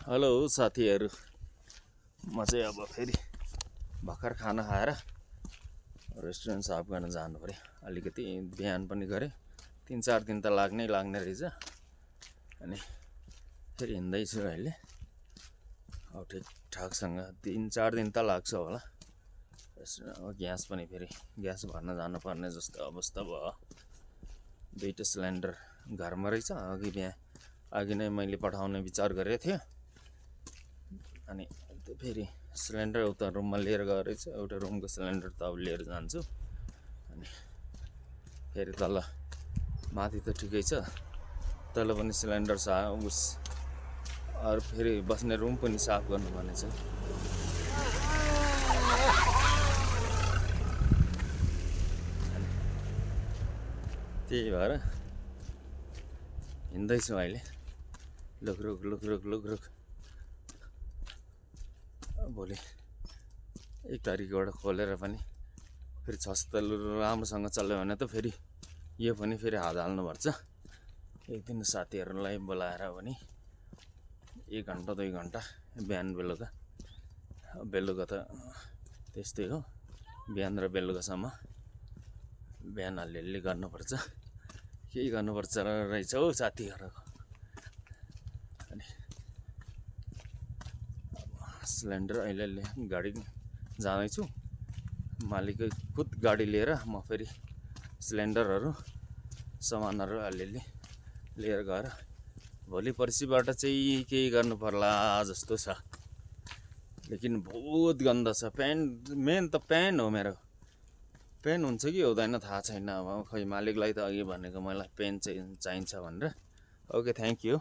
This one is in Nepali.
हेलो साथीहरू, म चाहिँ अब फेरि भर्खर खाना खाएर रेस्टुरेन्ट साफ गर्न जानु पर्यो। अलिकति बिहान पनि गरेँ, 3-4 दिन त लाग्ने रहेछ। अनि फेरि हिँड्दैछु अहिले। अब ठिकठाकसँग 3-4 दिन त लाग्छ होला। अब ग्यास पनि फेरि ग्यास भर्न जानुपर्ने जस्तो अवस्था भयो। 2टा सिलिन्डर घरमा रहेछ। अघि नै मैले पठाउने विचार गरेको थिएँ। अनि फेरि सिलिन्डर उता रुममा लिएर गएर रहेछ। एउटा रुमको सिलिन्डर त अब लिएर जान्छु। अनि फेरि तल माथि त ठिकै छ, तल पनि सिलिन्डर अरू फेरि बस्ने रुम पनि साफ गर्नुपर्ने छ। त्यही भएर हिँड्दैछु अहिले, लुक। भोलि 1 तारिकबाट खोलेर पनि फेरि 6 राम्रोसँग चल्यो भने त फेरि यो पनि फेरि हात हाल्नुपर्छ। एक दिन साथीहरूलाई बोलाएर पनि 1 घन्टा 2 घन्टा बिहान बेलुका त त्यस्तै हो। बिहान र बेलुकासम्म बिहान अलिअलि गर्नुपर्छ। केही गर्नुपर्छ रहेछ हौ साथीहरू। अनि सिलिन्डर अहिले गाडी जाँदैछु। मालिकै खुद गाडी लिएर म फेरि सिलिन्डरहरू सामानहरू अलिअलि लिएर गएर भोलि पर्सिबाट चाहिँ केही गर्नु पर्ला जस्तो छ। लेकिन बहुत गन्दा छ प्यान्ट। मेन त प्यान्ट हो मेरो। पेन हुन्छ कि हुँदैन थाहा छैन। अब खै मालिकलाई त अघि भनेको मलाई पेन चाहिन्छ भनेर। Okay, thank you.